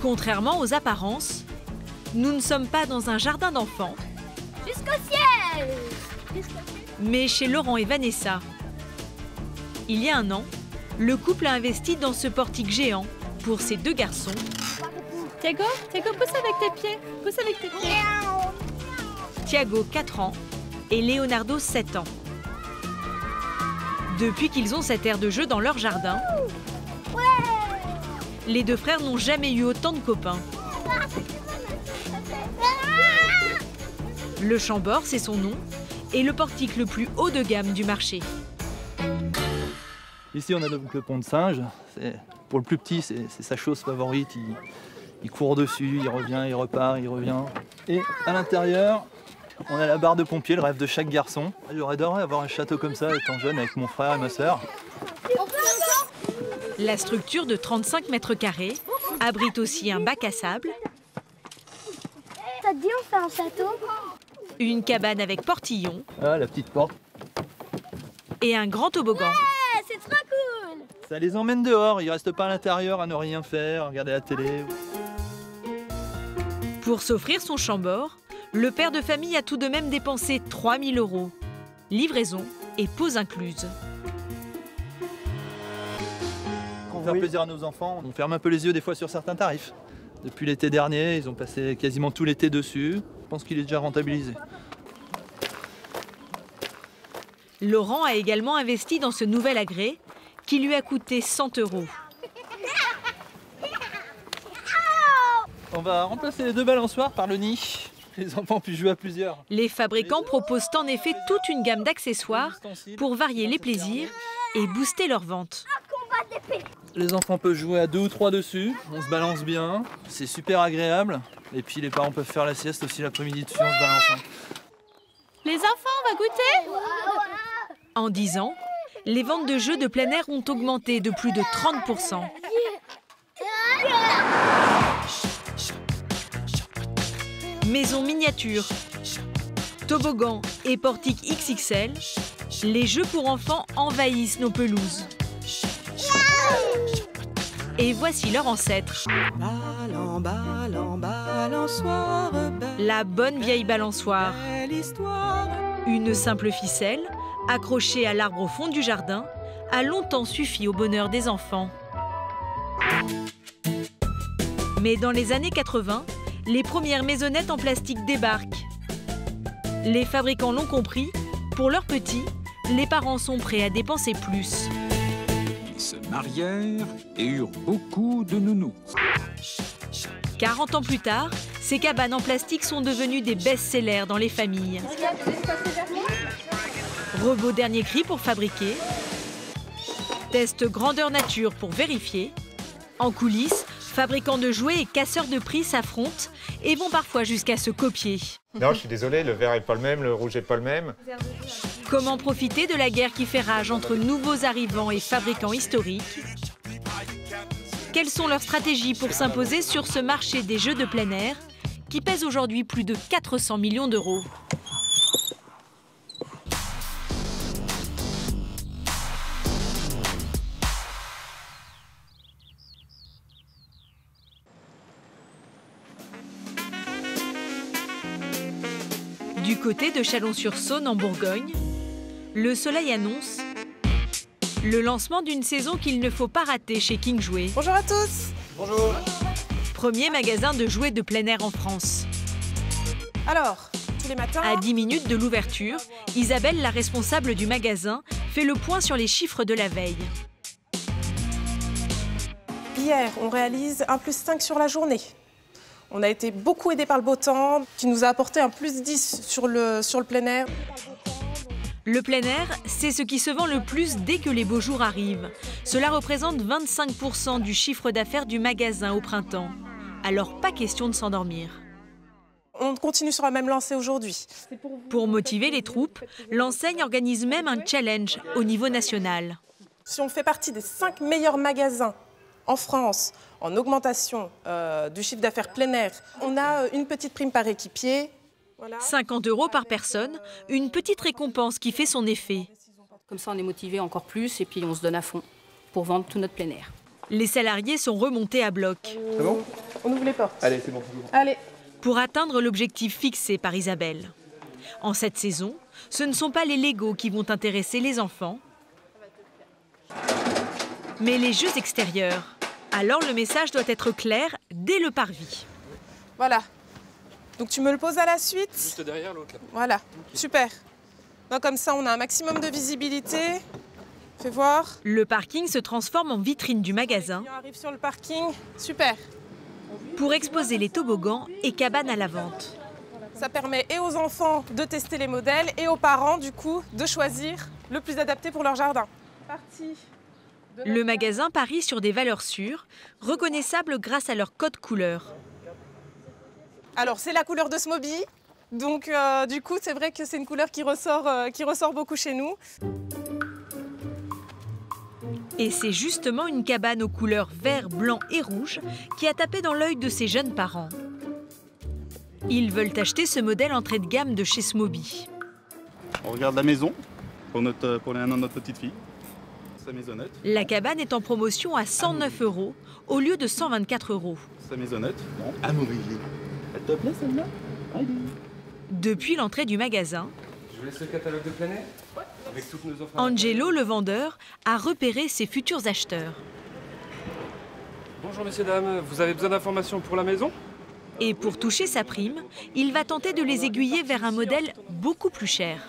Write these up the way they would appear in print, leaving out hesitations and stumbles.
Contrairement aux apparences, nous ne sommes pas dans un jardin d'enfants, Jusqu'au ciel. mais chez Laurent et Vanessa. Il y a un an, le couple a investi dans ce portique géant pour ses 2 garçons. Thiago, pousse avec tes pieds. Pousse avec tes pieds. Thiago, 4 ans, et Leonardo, 7 ans. Depuis qu'ils ont cette aire de jeu dans leur jardin, les 2 frères n'ont jamais eu autant de copains. Le Chambord, c'est son nom, et le portique le plus haut de gamme du marché. Ici, on a donc le pont de singe. Pour le plus petit, c'est sa chose favorite. Il court dessus, il revient, il repart, il revient. Et à l'intérieur, on a la barre de pompier, le rêve de chaque garçon. J'aurais adoré avoir un château comme ça étant jeune avec mon frère et ma sœur. La structure de 35 mètres carrés abrite aussi un bac à sable, Ça te dit on fait un château? une cabane avec portillon Ah, la petite porte. et un grand toboggan. Ouais, c'est trop cool. Ça les emmène dehors, ils restent pas à l'intérieur à ne rien faire, à regarder la télé. Pour s'offrir son Chambord, le père de famille a tout de même dépensé 3 000 €. Livraison et pause incluse. Pour faire plaisir à nos enfants, on ferme un peu les yeux des fois sur certains tarifs. Depuis l'été dernier, ils ont passé quasiment tout l'été dessus. Je pense qu'il est déjà rentabilisé. Laurent a également investi dans ce nouvel agrès qui lui a coûté 100 €. On va remplacer les 2 balançoires par le nid. Les enfants puissent jouer à plusieurs. Les fabricants proposent en effet toute une gamme d'accessoires pour varier les plaisirs et booster leurs ventes. Les enfants peuvent jouer à 2 ou 3 dessus, on se balance bien, c'est super agréable. Et puis les parents peuvent faire la sieste aussi l'après-midi dessus en se balançant. Les enfants, on va goûter. En 10 ans, les ventes de jeux de plein air ont augmenté de plus de 30%. Maisons miniatures, toboggans et portiques XXL, les jeux pour enfants envahissent nos pelouses. Et voici leur ancêtre. Balançoire, La bonne vieille balançoire. belle histoire. Une simple ficelle, accrochée à l'arbre au fond du jardin, a longtemps suffi au bonheur des enfants. Mais dans les années 80, les premières maisonnettes en plastique débarquent. Les fabricants l'ont compris, pour leurs petits, les parents sont prêts à dépenser plus. Ils se marièrent et eurent beaucoup de nounous. 40 ans plus tard, ces cabanes en plastique sont devenues des best-sellers dans les familles. Robot dernier cri pour fabriquer. Test grandeur nature pour vérifier. En coulisses, fabricants de jouets et casseurs de prix s'affrontent et vont parfois jusqu'à se copier. Non, je suis désolé, le vert est pas le même, le rouge est pas le même. Comment profiter de la guerre qui fait rage entre nouveaux arrivants et fabricants historiques? Quelles sont leurs stratégies pour s'imposer sur ce marché des jeux de plein air qui pèse aujourd'hui plus de 400 millions d'euros? Du côté de Chalon-sur-Saône en Bourgogne, le soleil annonce le lancement d'une saison qu'il ne faut pas rater chez King Jouets. Bonjour à tous. Bonjour. Premier magasin de jouets de plein air en France. Alors, tous les matins, À 10 minutes de l'ouverture, Isabelle, la responsable du magasin, fait le point sur les chiffres de la veille. hier, on réalise un +5 sur la journée. On a été beaucoup aidé par le beau temps, qui nous a apporté un +10 sur le plein air. Le plein air, c'est ce qui se vend le plus dès que les beaux jours arrivent. Cela représente 25% du chiffre d'affaires du magasin au printemps. Alors pas question de s'endormir. On continue sur la même lancée aujourd'hui. Pour motiver les troupes, l'enseigne organise même un challenge au niveau national. Si on fait partie des 5 meilleurs magasins en France en augmentation du chiffre d'affaires plein air, on a une petite prime par équipier. Voilà. 50 € par personne, une petite récompense qui fait son effet. Comme ça, on est motivé encore plus et puis on se donne à fond pour vendre tout notre plein air. Les salariés sont remontés à bloc. C'est bon? On ouvre les portes. Allez, c'est bon. Allez. Pour atteindre l'objectif fixé par Isabelle. En cette saison, ce ne sont pas les Legos qui vont intéresser les enfants, mais les jeux extérieurs. Alors le message doit être clair dès le parvis. Voilà. Donc tu me le poses à la suite. Juste derrière l'autre. Voilà, super. Donc, comme ça, on a un maximum de visibilité. Fais voir. Le parking se transforme en vitrine du magasin. On arrive sur le parking, super. Pour exposer les toboggans et cabanes à la vente. Ça permet et aux enfants de tester les modèles et aux parents, du coup, de choisir le plus adapté pour leur jardin. Parti. Le magasin parie sur des valeurs sûres, reconnaissables grâce à leur code couleur. Alors, c'est la couleur de Smoby. Donc, du coup, c'est vrai que c'est une couleur qui ressort beaucoup chez nous. Et c'est justement une cabane aux couleurs vert, blanc et rouge qui a tapé dans l'œil de ces jeunes parents. Ils veulent acheter ce modèle entrée de gamme de chez Smoby. On regarde la maison pour les 1 an de notre petite fille. Sa maisonnette. La cabane est en promotion à 109 € au lieu de 124 €. Sa maisonnette. Bon. Amaury. Elle te plaît celle-là? Depuis l'entrée du magasin, Je vous laisse le catalogue de plein air avec toutes nos offres. Angelo, le vendeur, a repéré ses futurs acheteurs. Bonjour messieurs, dames, vous avez besoin d'informations pour la maison? Et pour toucher sa prime, il va tenter de les aiguiller vers un modèle beaucoup plus cher.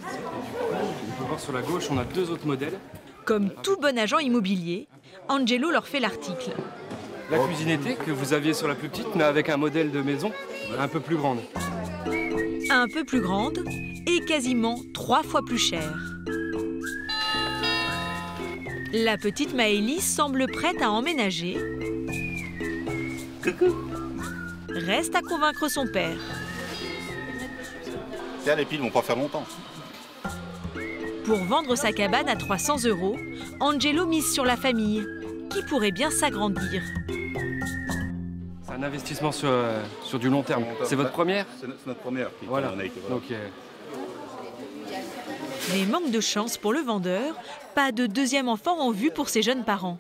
On peut voir sur la gauche, on a 2 autres modèles. Comme tout bon agent immobilier, Angelo leur fait l'article. La cuisinette que vous aviez sur la plus petite, mais avec un modèle de maison un peu plus grande. Un peu plus grande et quasiment 3 fois plus chère. La petite Maëlys semble prête à emménager. Reste à convaincre son père. Tiens, les piles vont pas faire longtemps. Pour vendre sa cabane à 300 €, Angelo mise sur la famille, qui pourrait bien s'agrandir. C'est un investissement sur du long terme. C'est votre première? C'est notre première. Voilà. Donc, Mais manque de chance pour le vendeur, pas de deuxième enfant en vue pour ses jeunes parents.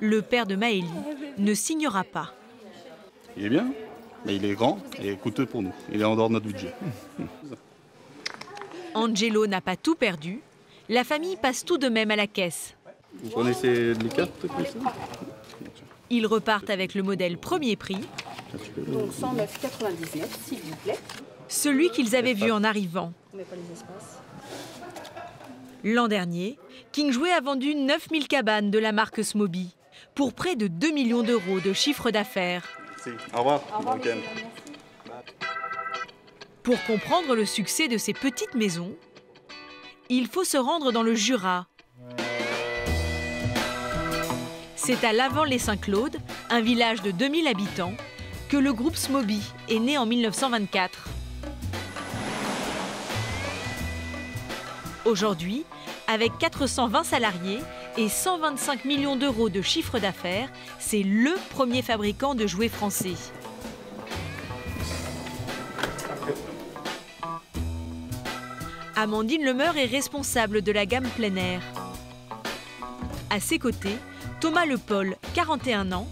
Le père de Maëlys ne signera pas. Il est bien, mais il est grand et coûteux pour nous. Il est en dehors de notre budget. Angelo n'a pas tout perdu. La famille passe tout de même à la caisse. Vous connaissez les cartes comme ça? Ils repartent avec le modèle premier prix. Donc 109,99 s'il vous plaît. Celui qu'ils avaient vu en arrivant. On met pas les espaces. L'an dernier, King Jouet a vendu 9000 cabanes de la marque Smoby pour près de 2 millions € de chiffre d'affaires. Merci. Au revoir. Bon week-end. Pour comprendre le succès de ces petites maisons, il faut se rendre dans le Jura. C'est à Lavant-les-Saint-Claude, un village de 2000 habitants, que le groupe Smoby est né en 1924. Aujourd'hui, avec 420 salariés et 125 millions € de chiffre d'affaires, c'est le premier fabricant de jouets français. Amandine Lemeur est responsable de la gamme plein air. À ses côtés, Thomas Lepol, 41 ans,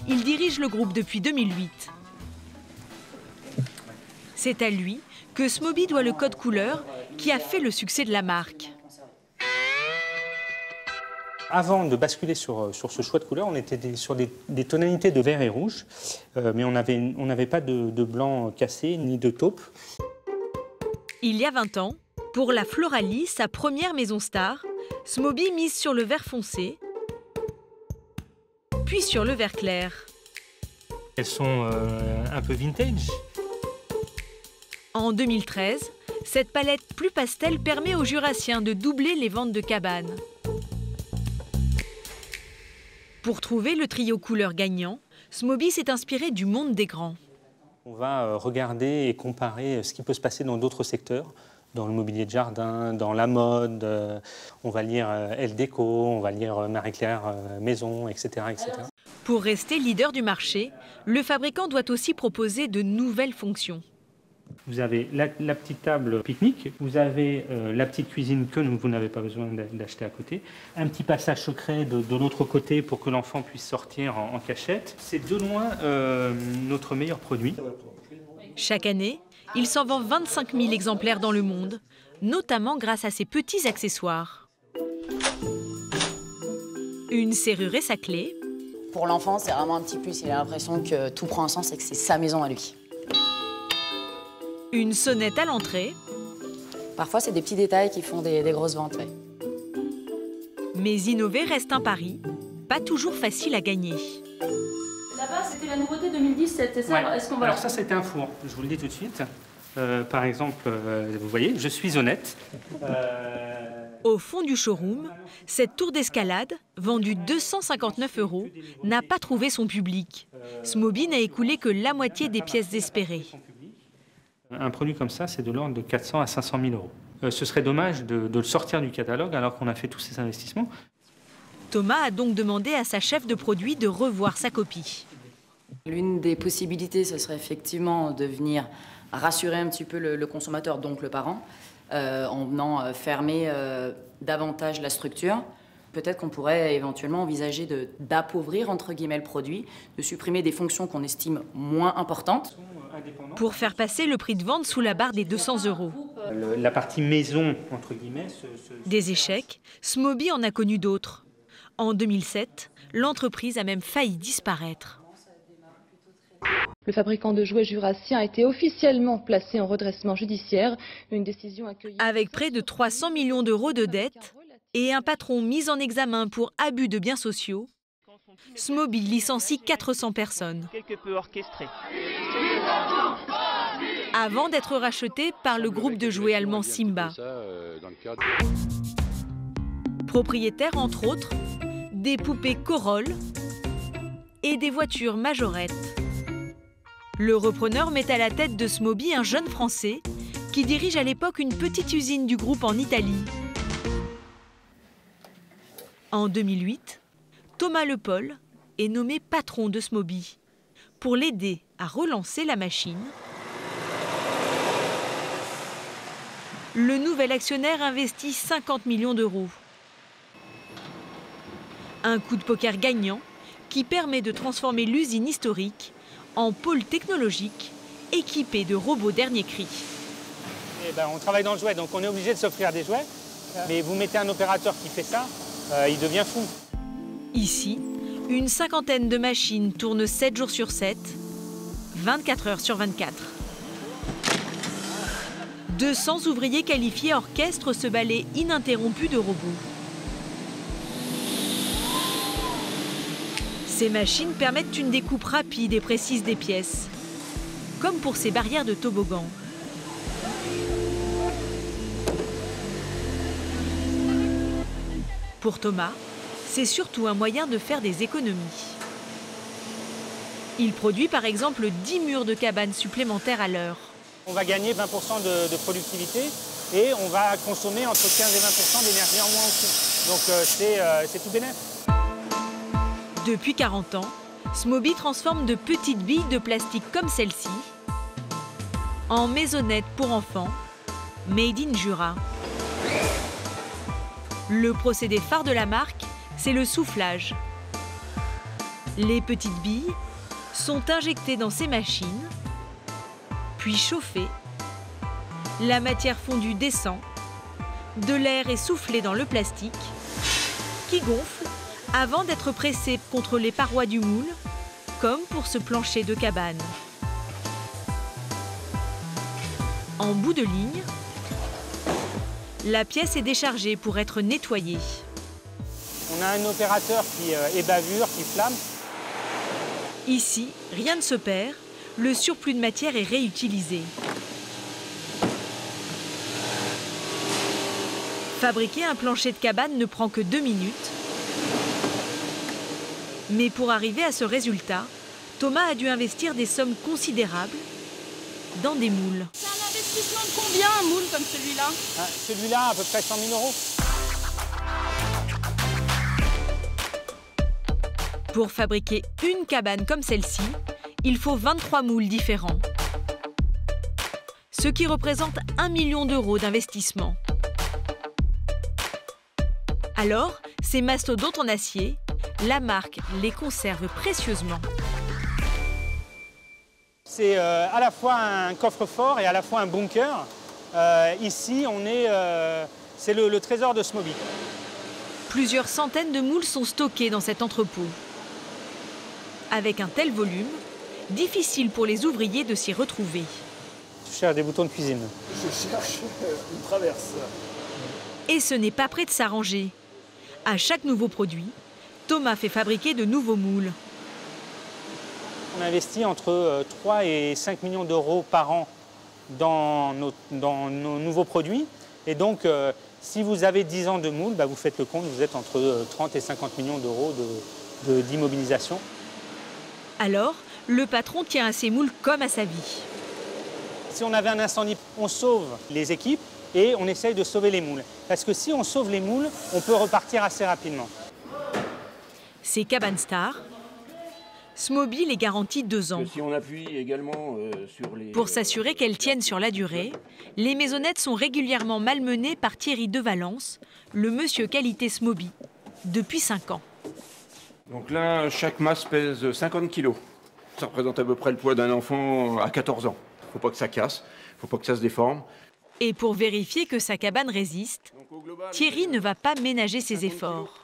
il dirige le groupe depuis 2008. C'est à lui que Smoby doit le code couleur qui a fait le succès de la marque. Avant de basculer sur ce choix de couleur, on était sur des tonalités de vert et rouge, mais on n'avait pas de blanc cassé ni de taupe. Il y a 20 ans, pour la Floralie, sa première maison star, Smoby mise sur le vert foncé, puis sur le vert clair. Elles sont un peu vintage. En 2013, cette palette plus pastel permet aux Jurassiens de doubler les ventes de cabanes. Pour trouver le trio couleur gagnant, Smoby s'est inspiré du monde des grands. On va regarder et comparer ce qui peut se passer dans d'autres secteurs, dans le mobilier de jardin, dans la mode. On va lire Elle Déco, on va lire Marie-Claire Maison, etc., etc. Pour rester leader du marché, le fabricant doit aussi proposer de nouvelles fonctions. Vous avez la petite table pique-nique, vous avez la petite cuisine que vous n'avez pas besoin d'acheter à côté, un petit passage secret de l'autre côté pour que l'enfant puisse sortir en cachette. C'est de loin notre meilleur produit. Chaque année, il s'en vend 25 000 exemplaires dans le monde, notamment grâce à ces petits accessoires. Une serrure et sa clé. Pour l'enfant, c'est vraiment un petit plus. Il a l'impression que tout prend un sens et que c'est sa maison à lui. Une sonnette à l'entrée. Parfois, c'est des petits détails qui font des grosses ventes. Ouais. Mais innover reste un pari, pas toujours facile à gagner. Là-bas, c'était la nouveauté 2017, c'est ça? Ouais. Est-ce qu'on va... Alors ça, c'était un four, je vous le dis tout de suite. Par exemple, vous voyez, je suis honnête. Au fond du showroom, cette tour d'escalade, vendue 259 €, n'a pas trouvé son public. Smoby n'a écoulé que la moitié des pièces espérées. Un produit comme ça, c'est de l'ordre de 400 à 500 000 €. Ce serait dommage de le sortir du catalogue alors qu'on a fait tous ces investissements. Thomas a donc demandé à sa chef de produit de revoir sa copie. L'une des possibilités, ce serait effectivement de venir rassurer un petit peu le consommateur, donc le parent, en venant fermer davantage la structure. Peut-être qu'on pourrait éventuellement envisager d'appauvrir, entre guillemets, le produit, de supprimer des fonctions qu'on estime moins importantes. Pour faire passer le prix de vente sous la barre des 200 €. La partie maison, entre guillemets... Des échecs, Smoby en a connu d'autres. En 2007, l'entreprise a même failli disparaître. Le fabricant de jouets jurassien a été officiellement placé en redressement judiciaire. Une décision accueillie... Avec près de 300 millions € de dettes et un patron mis en examen pour abus de biens sociaux, Smoby licencie 400 personnes. Quelque peu orchestré. Avant d'être racheté par le groupe de jouets allemand Simba. Propriétaire, entre autres, des poupées Corolle et des voitures Majorette. Le repreneur met à la tête de Smoby un jeune Français qui dirige à l'époque une petite usine du groupe en Italie. En 2008, Thomas Lepol est nommé patron de Smoby pour l'aider à relancer la machine. Le nouvel actionnaire investit 50 millions €. Un coup de poker gagnant qui permet de transformer l'usine historique en pôle technologique équipé de robots dernier cri. Eh ben, on travaille dans le jouet, donc on est obligé de s'offrir des jouets. Mais vous mettez un opérateur qui fait ça, il devient fou. Ici, une cinquantaine de machines tournent 7 jours sur 7, 24 heures sur 24. 200 ouvriers qualifiés orchestrent ce ballet ininterrompu de robots. Ces machines permettent une découpe rapide et précise des pièces, comme pour ces barrières de toboggan. Pour Thomas, c'est surtout un moyen de faire des économies. Il produit par exemple 10 murs de cabanes supplémentaires à l'heure. On va gagner 20% de productivité et on va consommer entre 15 et 20% d'énergie en moins aussi. Donc c'est tout bénef. Depuis 40 ans, Smoby transforme de petites billes de plastique comme celle-ci en maisonnettes pour enfants, made in Jura. Le procédé phare de la marque, c'est le soufflage. Les petites billes sont injectées dans ces machines, puis chauffées. La matière fondue descend, de l'air est soufflé dans le plastique, qui gonfle avant d'être pressé contre les parois du moule, comme pour ce plancher de cabane. En bout de ligne, la pièce est déchargée pour être nettoyée. On a un opérateur qui ébavure, qui flamme. Ici, rien ne se perd, le surplus de matière est réutilisé. Fabriquer un plancher de cabane ne prend que 2 minutes. Mais pour arriver à ce résultat, Thomas a dû investir des sommes considérables dans des moules. C'est un investissement de combien, un moule comme celui-là? Celui-là, à peu près 100 000 €. Pour fabriquer une cabane comme celle-ci, il faut 23 moules différents. ce qui représente 1 million d'euros d'investissement. Alors, ces mastodontes en acier, la marque les conserve précieusement. C'est à la fois un coffre-fort et à la fois un bunker. Ici, c'est le trésor de Smoby. Plusieurs centaines de moules sont stockés dans cet entrepôt. Avec un tel volume, difficile pour les ouvriers de s'y retrouver. Je cherche des boutons de cuisine. Je cherche une traverse. Et ce n'est pas prêt de s'arranger. À chaque nouveau produit, Thomas fait fabriquer de nouveaux moules. On investit entre 3 et 5 millions d'euros par an dans nos nouveaux produits. Et donc, si vous avez 10 ans de moules, vous faites le compte, vous êtes entre 30 et 50 millions d'euros d'immobilisation. Alors, le patron tient à ses moules comme à sa vie. Si on avait un incendie, on sauve les équipes et on essaye de sauver les moules. Parce que si on sauve les moules, on peut repartir assez rapidement. Ces cabanes stars, Smoby les garantit 2 ans. Si on appuie également sur les... Pour s'assurer qu'elles tiennent sur la durée, les maisonnettes sont régulièrement malmenées par Thierry de Valence, le monsieur qualité Smoby, depuis 5 ans. Donc là, chaque masse pèse 50 kg. Ça représente à peu près le poids d'un enfant à 14 ans. Il ne faut pas que ça casse, il ne faut pas que ça se déforme. Et pour vérifier que sa cabane résiste, Thierry ne va pas ménager ses efforts.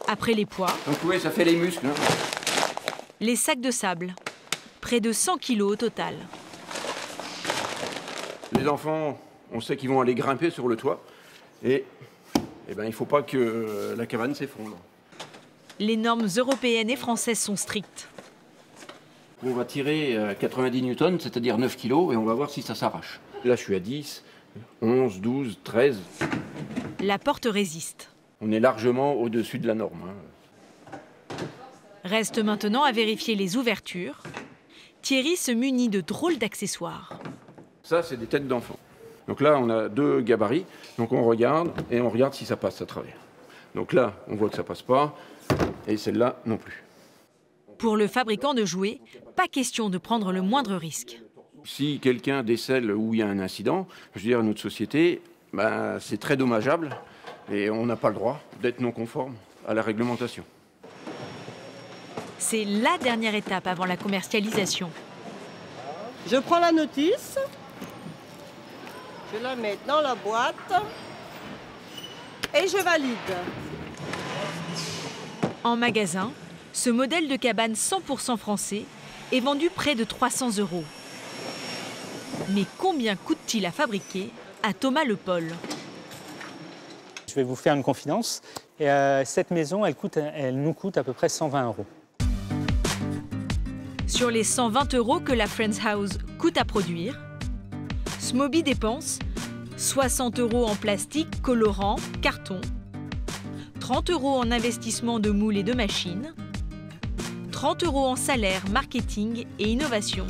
Après les poids, donc oui, ça fait les muscles. Les sacs de sable, près de 100 kg au total. Les enfants, on sait qu'ils vont aller grimper sur le toit et il ne faut pas que la cabane s'effondre. Les normes européennes et françaises sont strictes. On va tirer à 90 newtons, c'est-à-dire 9 kg, et on va voir si ça s'arrache. Là, je suis à 10, 11, 12, 13. La porte résiste. On est largement au-dessus de la norme. Reste maintenant à vérifier les ouvertures. Thierry se munit de drôles d'accessoires. Ça, c'est des têtes d'enfants. Donc là, on a 2 gabarits. Donc on regarde, et on regarde si ça passe à travers. Donc là, on voit que ça passe pas, et celle-là non plus. Pour le fabricant de jouets, pas question de prendre le moindre risque. Si quelqu'un décèle où il y a un incident, je veux dire, notre société, c'est très dommageable et on n'a pas le droit d'être non conforme à la réglementation. C'est la dernière étape avant la commercialisation. Je prends la notice, je la mets dans la boîte et je valide. En magasin, ce modèle de cabane 100% français est vendu près de 300 €. Mais combien coûte-t-il à fabriquer à Thomas Le Paul? Je vais vous faire une confidence. Et, cette maison, elle nous coûte à peu près 120 €. Sur les 120 € que la Friends House coûte à produire, Smoby dépense 60 € en plastique, colorant, carton, 30 € en investissement de moules et de machines, 30 € en salaire, marketing et innovation.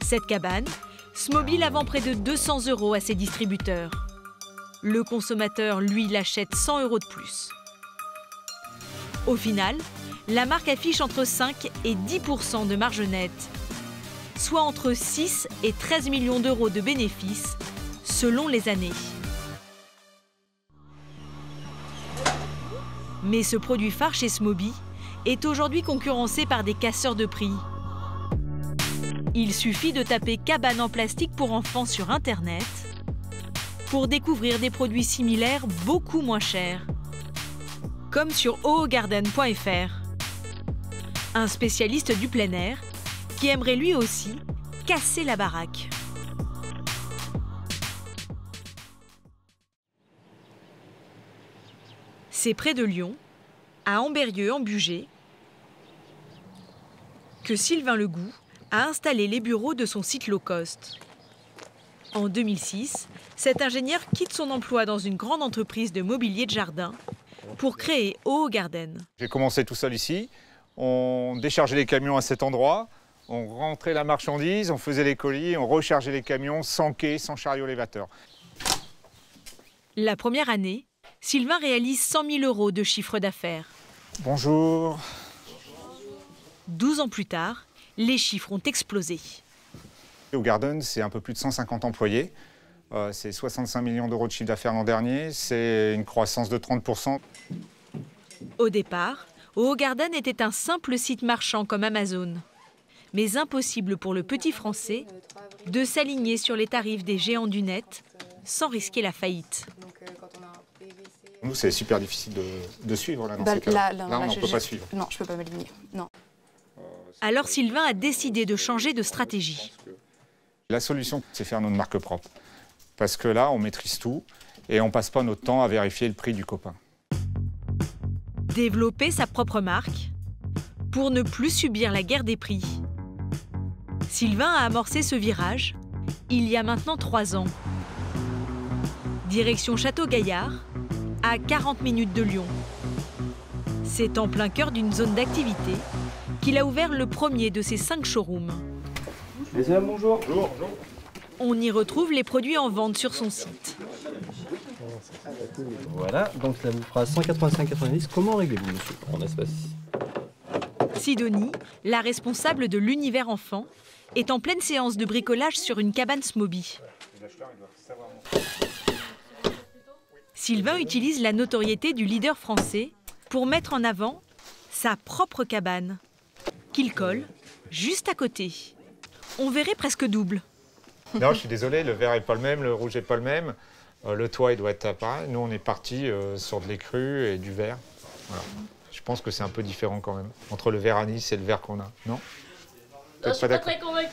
Cette cabane, Smoby la vend près de 200 € à ses distributeurs. Le consommateur, lui, l'achète 100 € de plus. Au final, la marque affiche entre 5 et 10% de marge nette, soit entre 6 et 13 millions d'euros de bénéfices selon les années. Mais ce produit phare chez Smoby est aujourd'hui concurrencé par des casseurs de prix. Il suffit de taper cabane en plastique pour enfants sur Internet pour découvrir des produits similaires beaucoup moins chers, comme sur oogarden.fr. Un spécialiste du plein air qui aimerait lui aussi casser la baraque. C'est près de Lyon, à Ambérieu en Bugey, que Sylvain Legout a installé les bureaux de son site low cost. En 2006, cet ingénieur quitte son emploi dans une grande entreprise de mobilier de jardin pour créer oogarden. J'ai commencé tout seul ici. On déchargeait les camions à cet endroit, on rentrait la marchandise, on faisait les colis, on rechargeait les camions sans quai, sans chariot élévateur. La première année, Sylvain réalise 100 000 € de chiffre d'affaires. Bonjour. 12 ans plus tard, les chiffres ont explosé. Hoegaarden, c'est un peu plus de 150 employés. C'est 65 millions d'euros de chiffre d'affaires l'an dernier. C'est une croissance de 30%. Au départ, Hoegaarden était un simple site marchand comme Amazon. Mais impossible pour le petit Français de s'aligner sur les tarifs des géants du net sans risquer la faillite. Nous, c'est super difficile de suivre là, dans ces cas-là. Là, on ne peut pas suivre. Non, je ne peux pas m'aligner. Non. Alors Sylvain a décidé de changer de stratégie. La solution, c'est faire notre marque propre. Parce que là, on maîtrise tout et on ne passe pas notre temps à vérifier le prix du copain. Développer sa propre marque pour ne plus subir la guerre des prix. Sylvain a amorcé ce virage il y a maintenant 3 ans. Direction Château-Gaillard, à 40 minutes de Lyon. C'est en plein cœur d'une zone d'activité qu'il a ouvert le premier de ses 5 showrooms. Mesdames, bonjour. Bonjour. On y retrouve les produits en vente sur son site. Voilà, donc ça vous fera 185,90. Comment réglez-vous, monsieur, en espace? Sidonie, la responsable de l'univers enfant, est en pleine séance de bricolage sur une cabane Smoby. Sylvain utilise la notoriété du leader français pour mettre en avant sa propre cabane, qu'il colle juste à côté. On verrait presque double. Non, je suis désolé, le vert n'est pas le même, le rouge n'est pas le même. Le toit, il doit être pareil. Nous, on est parti sur de l'écru et du vert. Voilà. Je pense que c'est un peu différent quand même, entre le vert anis et le vert qu'on a. Non? Je suis pas très convaincue.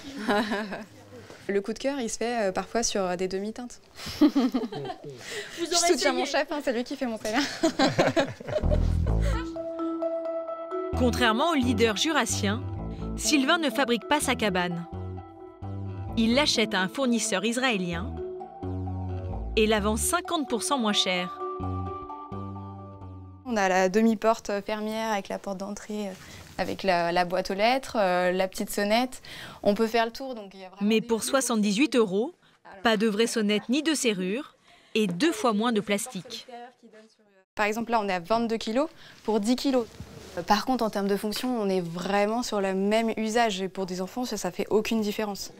Le coup de cœur, il se fait parfois sur des demi-teintes. Je soutiens mon chef, hein, c'est lui qui fait mon salaire. Contrairement au leader jurassien, Sylvain ne fabrique pas sa cabane. Il l'achète à un fournisseur israélien et la vend 50% moins cher. On a la demi-porte fermière avec la porte d'entrée, avec la boîte aux lettres, la petite sonnette. On peut faire le tour. Donc il y a vraiment. Mais pour 78 €, pas de vraie sonnette ni de serrure et 2 fois moins de plastique. Par exemple, là, on est à 22 kg pour 10 kg. Par contre, en termes de fonction, on est vraiment sur le même usage. Et pour des enfants, ça fait aucune différence.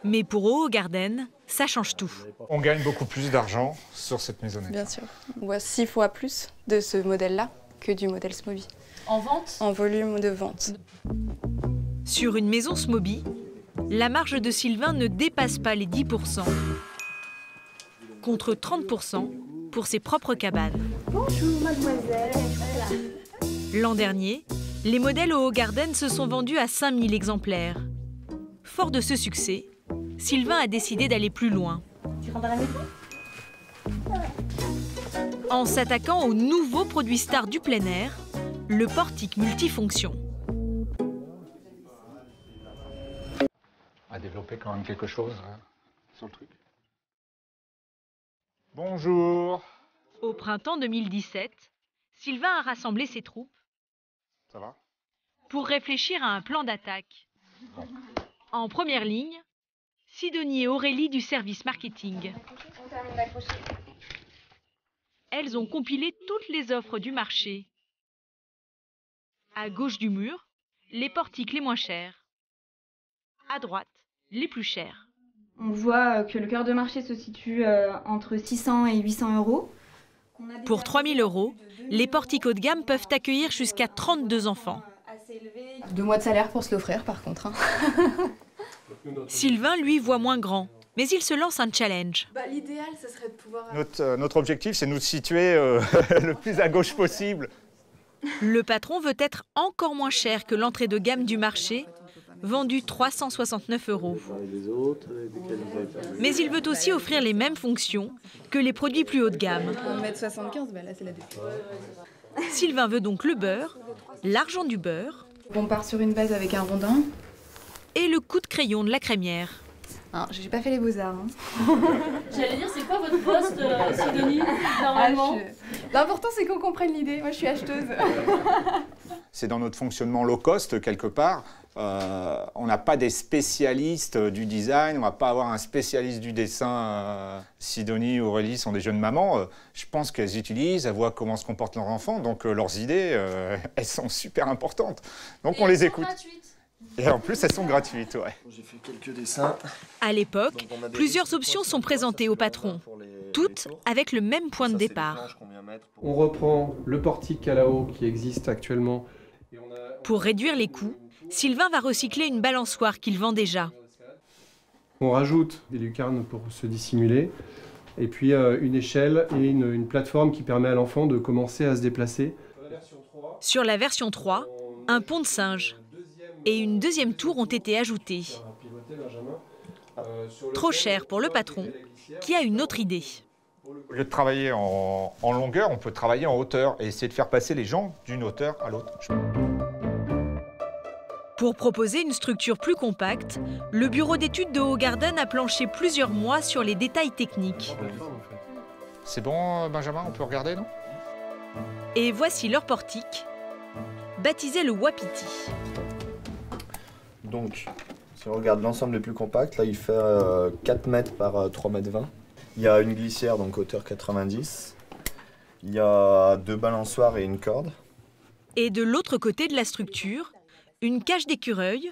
Mais pour Hoegaarden, ça change tout. On gagne beaucoup plus d'argent sur cette maisonnette. Bien sûr. On voit 6 fois plus de ce modèle-là que du modèle Smoby. En vente? En volume de vente. Sur une maison Smoby, la marge de Sylvain ne dépasse pas les 10%, contre 30% pour ses propres cabanes. Bonjour, mademoiselle. L'an dernier, les modèles Hoegaarden se sont vendus à 5000 exemplaires. Fort de ce succès, Sylvain a décidé d'aller plus loin. Tu rentres à la maison? En s'attaquant au nouveau produit star du plein air, le portique multifonction. À développer quand même quelque chose sur le truc. Bonjour. Au printemps 2017, Sylvain a rassemblé ses troupes. Ça va? Pour réfléchir à un plan d'attaque. Bon. En première ligne, Sidonie et Aurélie du service marketing. Elles ont compilé toutes les offres du marché. À gauche du mur, les portiques les moins chers. À droite, les plus chers. On voit que le cœur de marché se situe entre 600 et 800 €. Pour 3000 €, les portiques haut de gamme peuvent accueillir jusqu'à 32 enfants. 2 mois de salaire pour se l'offrir, par contre. Hein. Sylvain, lui, voit moins grand, mais il se lance un challenge. L'idéal, ce serait de pouvoir... Notre objectif, c'est de nous situer le plus à gauche possible. Le patron veut être encore moins cher que l'entrée de gamme du marché, vendue 369 €. Mais il veut aussi offrir les mêmes fonctions que les produits plus haut de gamme. 1,75 m, là, c'est la défense. Sylvain veut donc le beurre, l'argent du beurre... On part sur une base avec un rondin. Et le coup de crayon de la crémière. Ah, j'ai pas fait les beaux-arts. Hein. J'allais dire, c'est quoi votre poste, Sidonie, normalement? L'important, c'est qu'on comprenne l'idée. Moi, je suis acheteuse. C'est dans notre fonctionnement low cost, quelque part. On n'a pas des spécialistes du design, on ne va pas avoir un spécialiste du dessin. Sidonie ou Aurélie sont des jeunes mamans. Je pense qu'elles utilisent, elles voient comment se comportent leurs enfants, donc leurs idées, elles sont super importantes. Donc on les écoute. Et en plus, elles sont gratuites, ouais. J'ai fait quelques dessins. À l'époque, plusieurs options sont présentées au patron, toutes avec le même point de départ. On reprend le portique à la haut qui existe actuellement. Pour réduire les coûts, Sylvain va recycler une balançoire qu'il vend déjà. On rajoute des lucarnes pour se dissimuler, et puis une échelle et une plateforme qui permet à l'enfant de commencer à se déplacer. Sur la version 3, un pont de singe et une deuxième tour ont été ajoutés. Trop cher pour le patron, qui a une autre idée. Au lieu de travailler en longueur, on peut travailler en hauteur et essayer de faire passer les gens d'une hauteur à l'autre. Pour proposer une structure plus compacte, le bureau d'études de Hogarden a planché plusieurs mois sur les détails techniques. C'est bon, Benjamin, on peut regarder, non? Et voici leur portique, baptisé le Wapiti. Donc, si on regarde l'ensemble le plus compact, là il fait 4 mètres par 3 mètres 20. Il y a une glissière, donc hauteur 90. Il y a 2 balançoires et une corde. Et de l'autre côté de la structure, une cage d'écureuil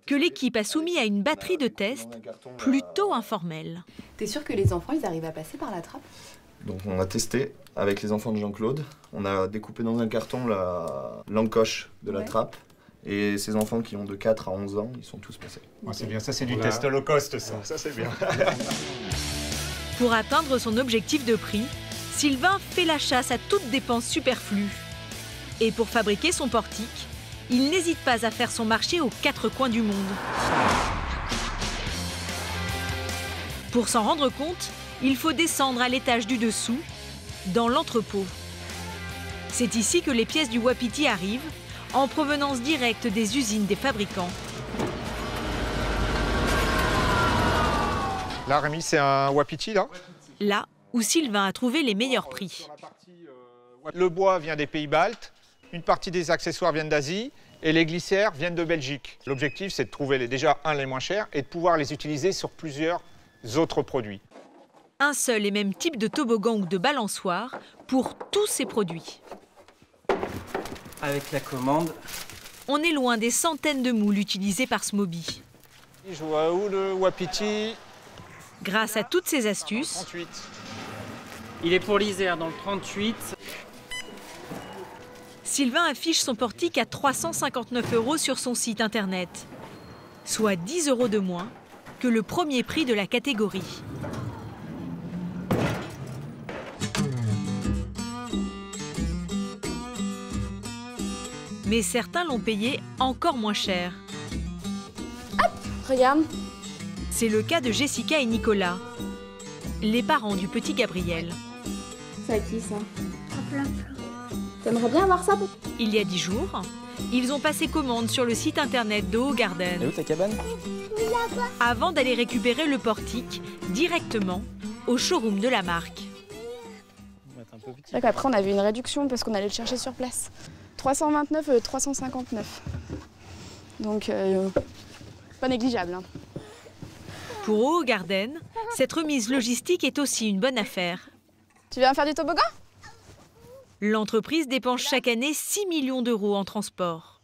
que l'équipe a soumis à une batterie de tests plutôt informelle. T'es sûr que les enfants, ils arrivent à passer par la trappe? Donc on a testé avec les enfants de Jean-Claude. On a découpé dans un carton l'encoche de la trappe. Et ces enfants qui ont de 4 à 11 ans, ils sont tous passés. Ouais, c'est bien, ça c'est du test low cost, ça c'est bien. Pour atteindre son objectif de prix, Sylvain fait la chasse à toute dépense superflue. Et pour fabriquer son portique, il n'hésite pas à faire son marché aux 4 coins du monde. Pour s'en rendre compte, il faut descendre à l'étage du dessous, dans l'entrepôt. C'est ici que les pièces du Wapiti arrivent, en provenance directe des usines des fabricants. Là, Rémi, c'est un Wapiti, là? Là où Sylvain a trouvé les meilleurs prix. Le bois vient des pays baltes, une partie des accessoires viennent d'Asie et les glissières viennent de Belgique. L'objectif, c'est de trouver déjà les moins chers et de pouvoir les utiliser sur plusieurs autres produits. Un seul et même type de toboggan ou de balançoire pour tous ces produits. Avec la commande. On est loin des centaines de moules utilisés par Smoby. Je vois où le Wapiti? Grâce à toutes ces astuces, 38. Il est pour l'Isère dans le 38. Sylvain affiche son portique à 359 € sur son site internet, soit 10 € de moins que le premier prix de la catégorie. Mais certains l'ont payé encore moins cher. Hop, regarde. C'est le cas de Jessica et Nicolas, les parents du petit Gabriel. C'est à qui ça? T'aimerais bien avoir ça? Il y a 10 jours, ils ont passé commande sur le site internet de Hogarden. Et où ta cabane? Avant d'aller récupérer le portique directement au showroom de la marque. C'est vrai qu'après on avait une réduction parce qu'on allait le chercher sur place. 329, 359. Donc pas négligeable. Hein. Pour Hogarden, cette remise logistique est aussi une bonne affaire. Tu viens faire du toboggan? L'entreprise dépense chaque année 6 millions d'euros en transport.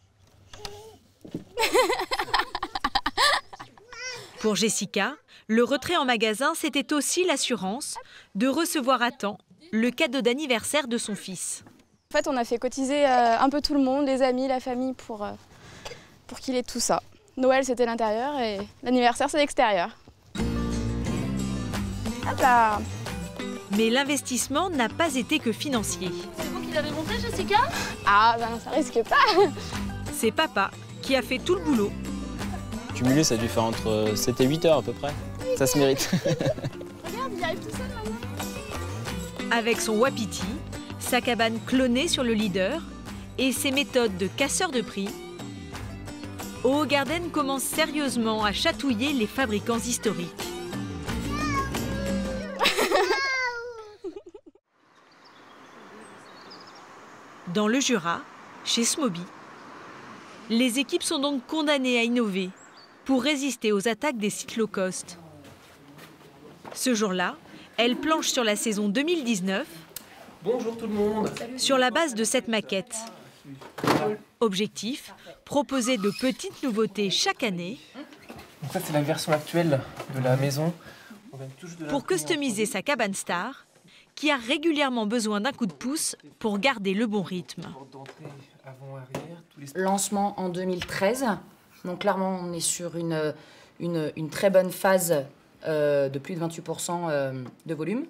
Pour Jessica, le retrait en magasin, c'était aussi l'assurance de recevoir à temps le cadeau d'anniversaire de son fils. En fait, on a fait cotiser un peu tout le monde, les amis, la famille, pour qu'il ait tout ça. Noël, c'était l'intérieur et l'anniversaire, c'est l'extérieur. Hop là! Mais l'investissement n'a pas été que financier. C'est vous qui l'avez monté, Jessica? Ah, ben ça risque pas! C'est papa qui a fait tout le boulot. Cumulé, ça a dû faire entre 7 et 8 heures à peu près. Ça se mérite. Regarde, il arrive tout seul maintenant. Avec son Wapiti, sa cabane clonée sur le leader et ses méthodes de casseur de prix, Hogarden commence sérieusement à chatouiller les fabricants historiques. Dans le Jura, chez Smoby, les équipes sont donc condamnées à innover pour résister aux attaques des sites low cost. Ce jour-là, elles planchent sur la saison 2019. Bonjour tout le monde. Sur la base de cette maquette, Objectif, proposer de petites nouveautés chaque année. Donc ça, c'est la version actuelle de la maison. Pour customiser sa cabane star, qui a régulièrement besoin d'un coup de pouce pour garder le bon rythme. Lancement en 2013. Donc clairement, on est sur une très bonne phase de plus de 28% de volume.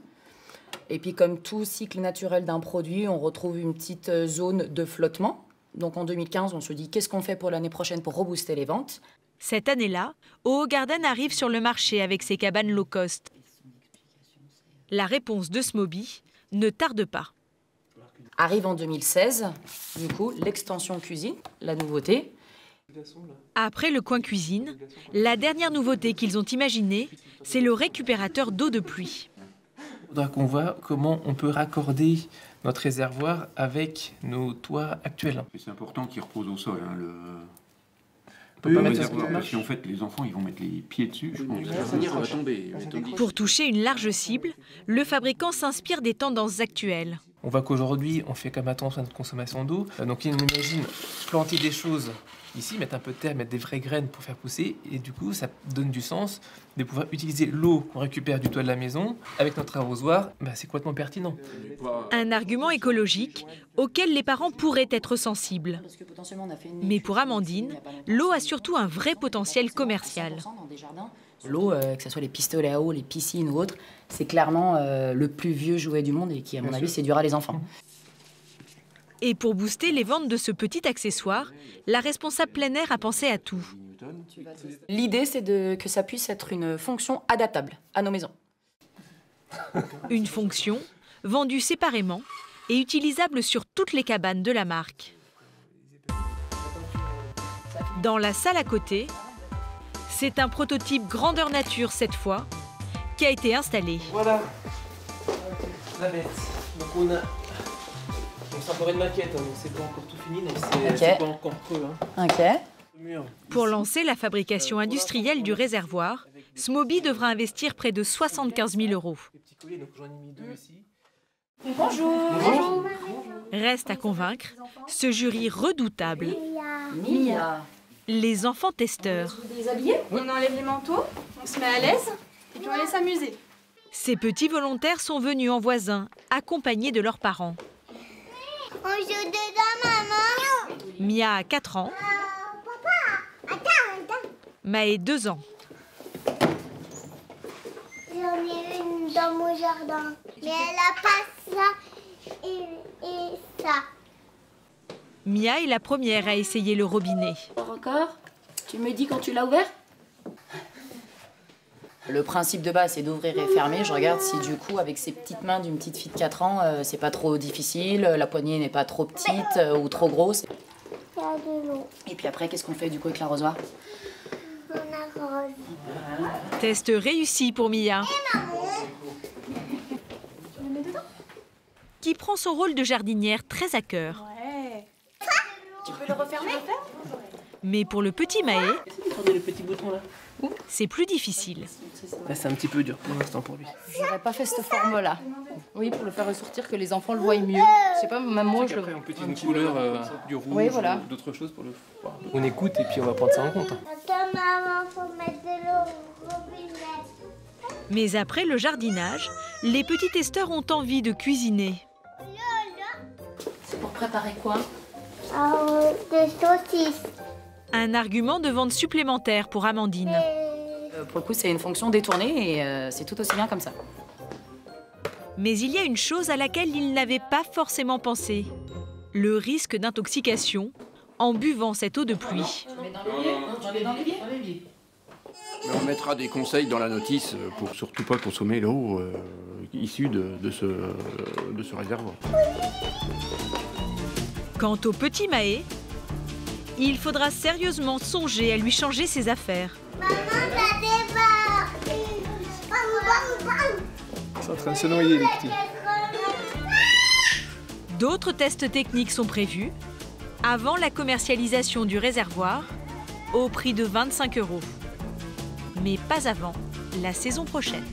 Et puis comme tout cycle naturel d'un produit, on retrouve une petite zone de flottement. Donc en 2015, on se dit qu'est-ce qu'on fait pour l'année prochaine pour rebooster les ventes. Cette année-là, OO Garden arrive sur le marché avec ses cabanes low cost. La réponse de Smoby ne tarde pas. Arrive en 2016, du coup, l'extension cuisine, la nouveauté. Après le coin cuisine, la dernière nouveauté qu'ils ont imaginée, c'est le récupérateur d'eau de pluie. Il faudra qu'on voit comment on peut raccorder notre réservoir avec nos toits actuels. C'est important qu'il repose au sol. Hein, parce qu'en fait, les enfants, ils vont mettre les pieds dessus. Je pense. L'avenir va tomber. Pour toucher une large cible, le fabricant s'inspire des tendances actuelles. On voit qu'aujourd'hui, on fait comme attention à notre consommation d'eau. Donc, on imagine planter des choses ici, mettre un peu de terre, mettre des vraies graines pour faire pousser. Et du coup, ça donne du sens de pouvoir utiliser l'eau qu'on récupère du toit de la maison avec notre arrosoir. C'est complètement pertinent. Un argument écologique auquel les parents pourraient être sensibles. Mais pour Amandine, l'eau a surtout un vrai potentiel commercial. L'eau, que ce soit les pistolets à eau, les piscines ou autres, c'est clairement le plus vieux jouet du monde et qui, à mon avis, séduira les enfants. Et pour booster les ventes de ce petit accessoire, la responsable plein air a pensé à tout. L'idée, c'est que ça puisse être une fonction adaptable à nos maisons. Une fonction vendue séparément et utilisable sur toutes les cabanes de la marque. Dans la salle à côté, c'est un prototype grandeur nature cette fois, qui a été installé. Voilà, la bête. Donc on a... c'est encore une maquette, donc c'est pas encore tout fini, donc c'est pas encore creux. Hein. Ok. Pour lancer la fabrication industrielle du réservoir, Smoby devra investir près de 75 000 €. Bonjour. Bonjour. Reste à convaincre ce jury redoutable. Mia. Les enfants testeurs. On enlève les manteaux, on se met à l'aise et puis on laisse s'amuser. Ces petits volontaires sont venus en voisin, accompagnés de leurs parents. On joue dedans, maman. Mia a 4 ans. Papa, attends. Maë 2 ans. J'en ai une dans mon jardin. Mais elle a pas ça et ça. Mia est la première à essayer le robinet. Encore? Tu me dis quand tu l'as ouvert? Le principe de base, c'est d'ouvrir et fermer. Je regarde si du coup, avec ses petites mains d'une petite fille de 4 ans, c'est pas trop difficile, la poignée n'est pas trop petite ou trop grosse. Il y a de l'eau. Et puis après, qu'est-ce qu'on fait du coup avec l'arrosoir? On arrose. Test réussi pour Mia. Qui prend son rôle de jardinière très à cœur. Ouais. Tu peux le refermer? Mais pour le petit Maë, le petit bouton là. c'est plus difficile. C'est un petit peu dur pour l'instant pour lui. J'aurais pas fait cette forme-là. Oui, pour le faire ressortir, que les enfants le voient mieux. Je sais pas, même moi je le vois. Après, une couleur du rouge, oui, voilà. d'autres choses pour le voir. On écoute et puis on va prendre ça en compte. Attends, maman, faut mettre de l'eau au robinet. Mais après le jardinage, les petits testeurs ont envie de cuisiner. C'est pour préparer quoi? Des saucisses. Un argument de vente supplémentaire pour Amandine. Pour le coup, c'est une fonction détournée et c'est tout aussi bien comme ça. Mais il y a une chose à laquelle il n'avait pas forcément pensé. Le risque d'intoxication en buvant cette eau de pluie. Mais on mettra des conseils dans la notice pour surtout pas consommer l'eau issue de ce réservoir. Quant au petit Maë, il faudra sérieusement songer à lui changer ses affaires. Maman, ça débarque. C'est en train de se noyer, les petits. D'autres tests techniques sont prévus avant la commercialisation du réservoir au prix de 25 €. Mais pas avant la saison prochaine.